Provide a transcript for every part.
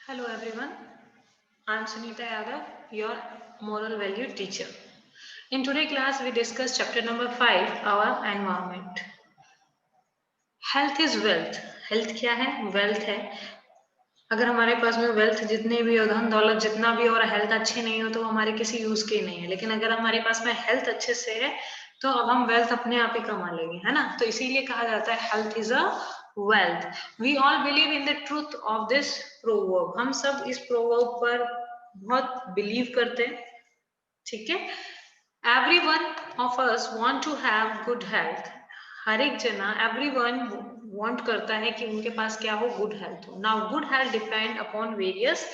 Hello everyone, I am Sunita Yadav, your moral value teacher. In today's class, we discuss chapter number 5, our environment. Health is wealth. Health क्या है? Wealth है. अगर हमारे पास में wealth जितने भी हो, धन दौलत जितना भी हो, और हेल्थ अच्छी नहीं हो तो हमारे किसी यूज की नहीं है. लेकिन अगर हमारे पास में हेल्थ अच्छे से है तो अब हम वेल्थ अपने आप ही कमा लेंगे, है ना. तो इसीलिए कहा जाता है health is a wealth. We all believe in the truth of this proverb. हम सब इस प्रोवर्ब पर बहुत बिलीव करते हैं. ठीक है. Every one of us want to have good health. हर एक जना, एवरी वन वॉन्ट करता है कि उनके पास क्या हो, गुड हेल्थ हो. Now good health depend upon various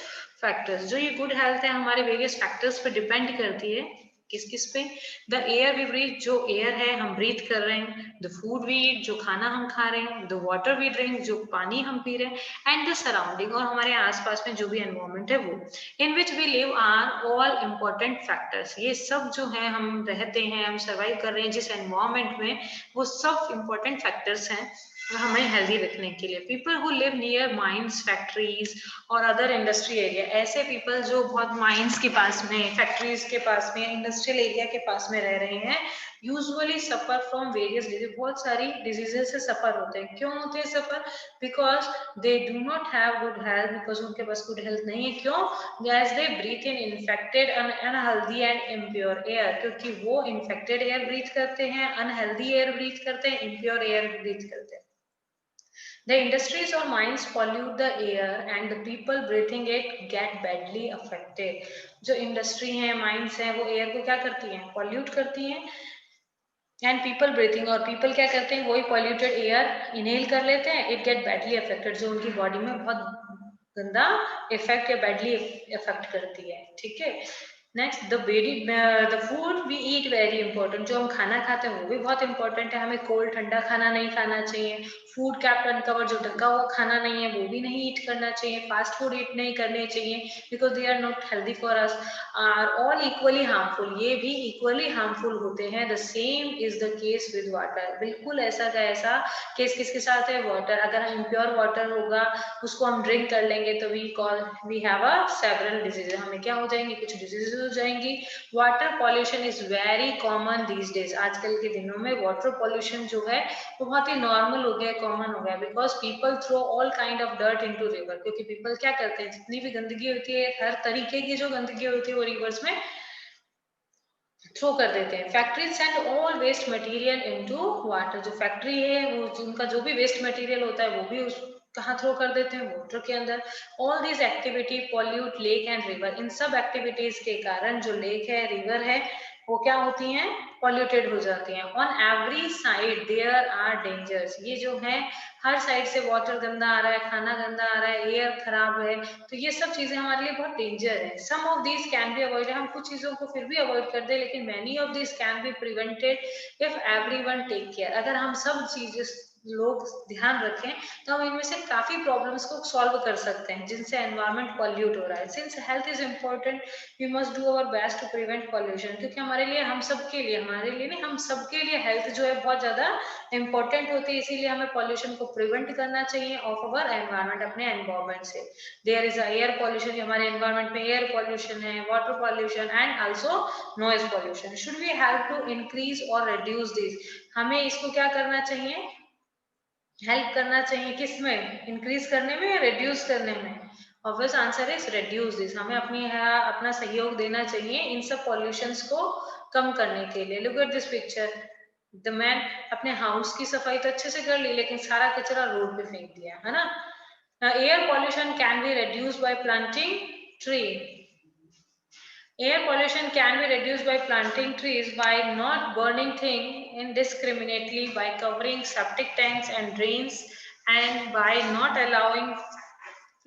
factors. जो ये गुड हेल्थ है हमारे वेरियस फैक्टर्स पे डिपेंड करती है. किस किस पे? द एयर वी ब्रीथ, जो एयर है हम ब्रीथ कर रहे हैं. द फूड वी ईट, जो खाना हम खा रहे हैं. द वाटर वी ड्रिंक, जो पानी हम पी रहे हैं. एंड द सराउंडिंग, और हमारे आसपास में जो भी एनवायरमेंट है वो. In which we live are all important factors. ये सब जो है हम रहते हैं, हम सर्वाइव कर रहे हैं जिस एनवायरमेंट में, वो सब इम्पोर्टेंट फैक्टर्स हैं हमें हेल्दी रखने के लिए. People who live near mines, factories और अदर इंडस्ट्री एरिया. ऐसे पीपल जो बहुत माइंस के पास में, फैक्ट्रीज के पास में, इंडस्ट्रियल एरिया के पास में रह रहे हैं, usually suffer from various disease. बहुत सारी डिजीजेस से सफर होते हैं. क्यों होते हैं suffer? Because they do not have good health. Because उनके पास गुड हेल्थ नहीं है. क्यों? as they breathe in infected and unhealthy and impure air. क्योंकि वो infected air breathe करते हैं, unhealthy air breathe करते हैं, impure air breathe करते हैं. The industries or mines pollute the air and the people breathing it get badly affected. जो industry है, माइंस हैं, वो एयर को क्या करती हैं? पॉल्यूट करती हैं. एंड पीपल ब्रीथिंग, और पीपल क्या करते हैं? वही पॉल्यूटेड एयर इनहेल कर लेते हैं. इट गेट बैडली अफेक्टेड, जो उनकी बॉडी में बहुत गंदा इफेक्ट या बैडली इफेक्ट करती है. ठीक है. Next, the food we eat very important. जो हम खाना खाते हैं वो भी बहुत इंपॉर्टेंट है. हमें कोल्ड ठंडा खाना नहीं खाना चाहिए. फूड कैप्ट अनकवर, जो ढका हुआ खाना नहीं है वो भी नहीं ईट करना चाहिए. फास्ट फूड ईट नहीं करने चाहिए because they are not healthy for us. Are all equally harmful. ये भी इक्वली हार्मफुल होते हैं. The same is the case with water. बिल्कुल ऐसा का ऐसा केस किसके साथ है? वाटर. अगर इम्प्योर वाटर होगा, उसको हम ड्रिंक कर लेंगे तो we have a several diseases. हमें क्या हो जाएंगे? कुछ डिजीजेस हो जाएंगी. Water pollution is very common these days. आजकल के दिनों में वाटर पॉल्यूशन जो है वो बहुत ही नॉर्मल हो गया, कॉमन हो गया. Because people throw all kind of dirt into river. क्योंकि पीपल क्या करते हैं? जितनी भी गंदगी होती है, हर तरीके की जो गंदगी होती है वो रिवर्स में थ्रो कर देते हैं. Factories send all waste material into water. जो फैक्ट्री है वो, उनका जो भी वेस्ट मटेरियल होता है वो भी उस कहाँ थ्रो कर देते हैं? वाटर के अंदर. All this activity pollute lake and river. इन सब एक्टिविटीज के कारण जो लेक है, रिवर है, वो क्या होती हैं? पॉल्यूटेड हो जाती हैं. On every side there are dangers. ये जो है हर साइड से वाटर गंदा आ रहा है, खाना गंदा आ रहा है, एयर खराब है, तो ये सब चीजें हमारे लिए बहुत डेंजर है. Some of these can be avoided. हम कुछ चीजों को फिर भी अवॉइड कर दे, लेकिन many of this can be prevented if everyone take care. अगर हम सब चीजें लोग ध्यान रखें तो हम इनमें से काफी प्रॉब्लम्स को सॉल्व कर सकते हैं जिनसे एनवायरमेंट पॉल्यूट हो रहा है. Since health is important, we must do our best to prevent pollution. क्योंकि हमारे लिए, हम सबके लिए, हमारे लिए नहीं, हम सबके लिए हेल्थ जो है बहुत ज्यादा इंपॉर्टेंट होती है. इसीलिए हमें पॉल्यूशन को प्रिवेंट करना चाहिए ऑफ अवर एनवायरमेंट, अपने एनवायरमेंट से. There is air pollution. हमारे एनवायरमेंट में एयर पॉल्यूशन है, water pollution and also noise pollution. Should we help to increase और रिड्यूस दिस? हमें इसको क्या करना चाहिए? हेल्प करना चाहिए. किस में? इंक्रीज करने में या रिड्यूस करने में? ऑब्वियस आंसर इज रिड्यूस दिस. हमें अपना सहयोग देना चाहिए इन सब पॉल्यूशंस को कम करने के लिए. Look at this picture. The man अपने हाउस की सफाई तो अच्छे से कर ली, लेकिन सारा कचरा रोड पे फेंक दिया, है ना. Air pollution can be reduce by planting tree. Air pollution can be reduced by planting trees, by not burning things indiscriminately, by covering septic tanks and drains, and by not allowing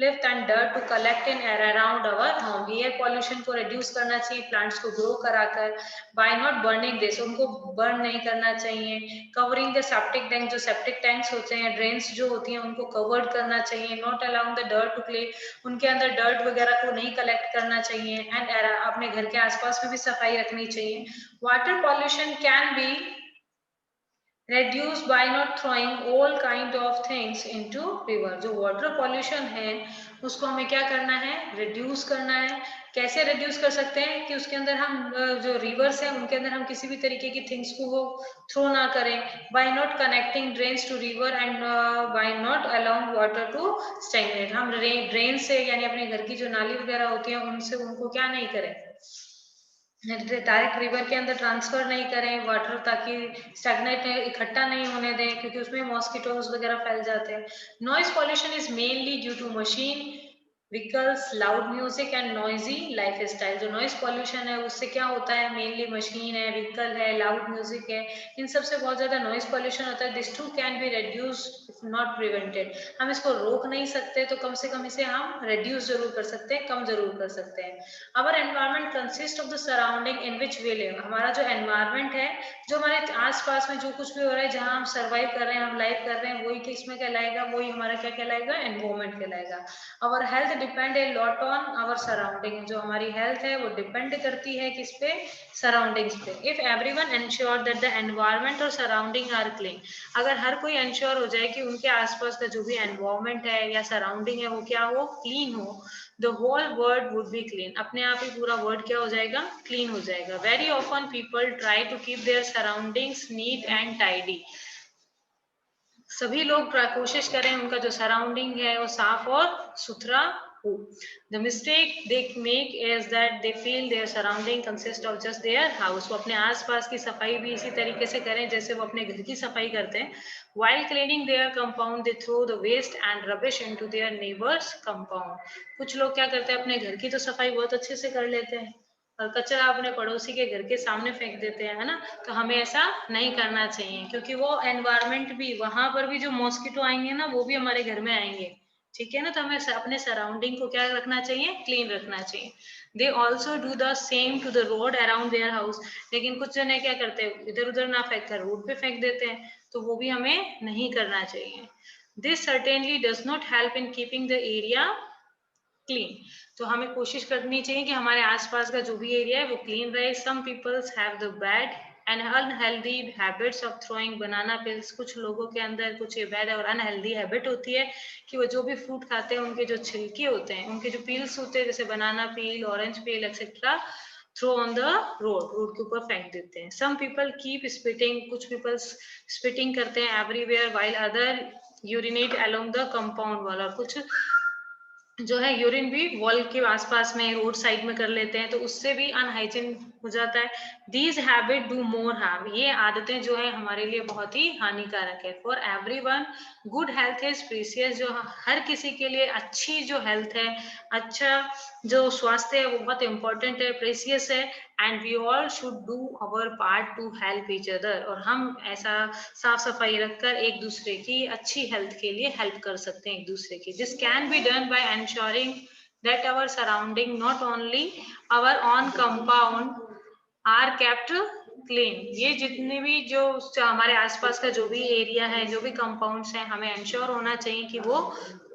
filth and dirt to collect in and around our home. Air pollution को reduce करना चाहिए plants को grow कराकर. By not burning this, उनको burn नहीं करना चाहिए. Covering the septic tank, जो septic tanks होते हैं, drains जो होती हैं, उनको covered करना चाहिए. Not allowing the dirt to play, उनके अंदर dirt वगैरह को नहीं collect करना चाहिए. And अपने घर के आसपास में भी सफाई रखनी चाहिए. Water pollution can be reduce by not throwing all kind of things into river। जो वाटर पॉल्यूशन है उसको हमें क्या करना है, रिड्यूस करना है। कैसे रिड्यूस कर सकते हैं कि उसके अंदर हम जो रिवर्स है उनके अंदर हम किसी भी तरीके की थिंग्स को वो थ्रो ना करें। By not connecting drains to river and by not allowing water to stagnate. हम ड्रेन से यानी अपने घर की जो नाली वगैरह होती है उनसे उनको क्या नहीं करें, डायरेक्ट रिवर के अंदर ट्रांसफर नहीं करें वाटर, ताकि स्टैग्नेट इकट्ठा नहीं होने दें क्योंकि उसमें मॉस्किटोज वगैरह फैल जाते हैं। Noise pollution is mainly due to machine vehicles, loud music and noisy life style. जो नॉइज पॉल्यूशन है उससे क्या होता है, मेनली मशीन है, व्हीकल है, लाउड म्यूजिक है, इन सब से बहुत ज्यादा नॉइज पॉल्यूशन होता है। This too can be reduce if not prevented. हम इसको रोक नहीं सकते तो कम से कम इसे हम रिड्यूस जरूर कर सकते हैं, कम जरूर कर सकते हैं। Our environment consist of the surrounding in which we live. हमारा जो एनवायरमेंट है, जो हमारे आसपास में जो कुछ भी हो रहा है, जहाँ हम सर्वाइव कर रहे हैं, हम लाइव कर रहे हैं, वही किसमें कहलाएगा, वही हमारा क्या कहलाएगा, एनवायरमेंट कहलाएगा। Our health depend a lot on our surrounding. जो हमारी हेल्थ है वो डिपेंड करती है किस पे, सराउंडिंग्स पे। If everyone ensure that the environment और सराउंडिंग आर क्लीन, अगर हर कोई एंश्योर हो जाए कि उनके आसपास का जो भी एनवायरमेंट है या सराउंडिंग है वो क्या हो, क्लीन हो, the whole world would be clean. अपने आप ही पूरा वर्ल्ड क्या हो जाएगा, क्लीन हो जाएगा। Very often people try to keep their surroundings neat and tidy. सभी लोग कोशिश करें उनका जो सराउंडिंग है वो साफ और सुथरा हो। The mistake they make is that they feel their surrounding consist of just their house. वो अपने आसपास की सफाई भी इसी तरीके से करें जैसे वो अपने घर की सफाई करते हैं। While cleaning their compound they throw the waste and rubbish into their neighbours compound. कुछ लोग क्या करते हैं, अपने घर की तो सफाई बहुत अच्छे से कर लेते हैं और कचरा अपने पड़ोसी के घर के सामने फेंक देते हैं, है ना। तो हमें ऐसा नहीं करना चाहिए क्योंकि वो एनवायरमेंट भी, वहां पर भी जो मॉस्किटो आएंगे ना वो भी हमारे घर में आएंगे, ठीक है ना। तो हमें अपने सराउंडिंग को क्या रखना चाहिए, क्लीन रखना चाहिए। They also do the same to the road around their house. लेकिन कुछ जने क्या करते हैं, इधर उधर ना फेंक कर रोड पे फेंक देते हैं, तो वो भी हमें नहीं करना चाहिए। This certainly does not help in keeping the area clean. तो हमें कोशिश करनी चाहिए कि हमारे आसपास का जो भी एरिया है वो क्लीन रहे। Some peoples have the bad and unhealthy habits of throwing banana peels. कुछ लोगों के अंदर कुछ ये बैड और अनहेल्दी हैबिट होती है कि वो जो भी फ्रूट खाते हैं उनके जो छिलके होते हैं, उनके जो पील्स होते हैं, जैसे banana peel, orange peel etcetera, throw on the road, road के ऊपर फेंक देते हैं। सम पीपल कीप स्पिटिंग, कुछ पीपल स्पिटिंग करते हैं everywhere, while other urinate along the compound wall. और कुछ जो है यूरिन भी वॉल के आसपास में, रोड साइड में कर लेते हैं, तो उससे भी अनहाइजीन हो जाता है। These habit do more harm. ये आदतें जो है हमारे लिए बहुत ही हानिकारक है। For everyone good health is precious. जो हर किसी के लिए अच्छी जो हेल्थ है, अच्छा जो स्वास्थ्य है वो बहुत इंपॉर्टेंट है, प्रेसियस है। And we all should do our part to help each other. और हम ऐसा साफ सफाई रखकर एक दूसरे की अच्छी हेल्थ के लिए हेल्प कर सकते हैं एक दूसरे की। This can be done by ensuring that our surrounding not only our own compound are kept clean. ये जितने भी जो हमारे आसपास का जो भी एरिया है, जो भी कंपाउंड्स हैं, हमें इंश्योर होना चाहिए कि वो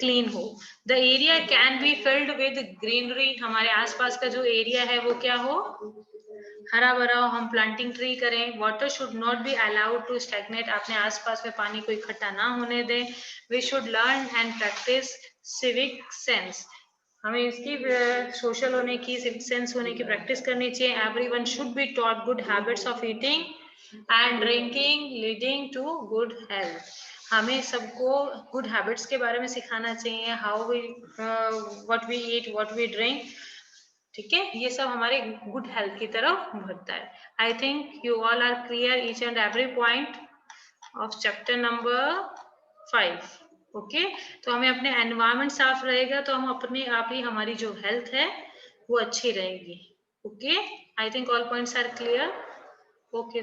क्लीन हो। The area can be filled with greenery. हमारे आसपास का जो एरिया है वो क्या हो, हरा भरा हो, हम प्लांटिंग ट्री करें। Water should not be allowed to stagnate. अपने आसपास में पानी को इकट्ठा ना होने दें। We should learn and practice civic sense. हमें इसकी सोशल होने की, सिविक सेंस होने की प्रैक्टिस करनी चाहिए। Everyone should be taught good habits of eating and drinking leading to good health. हमें सबको गुड हैबिट्स के बारे में सिखाना चाहिए। How we what we eat, what we drink, ठीक है, ये सब हमारे गुड हेल्थ की तरफ बढ़ता है। I think you all are clear each and every point of chapter number 5। Okay, तो हमें अपने एनवायरमेंट साफ रहेगा तो हम अपने आप ही, हमारी जो हेल्थ है वो अच्छी रहेगी। Okay, I think all points are clear. Okay.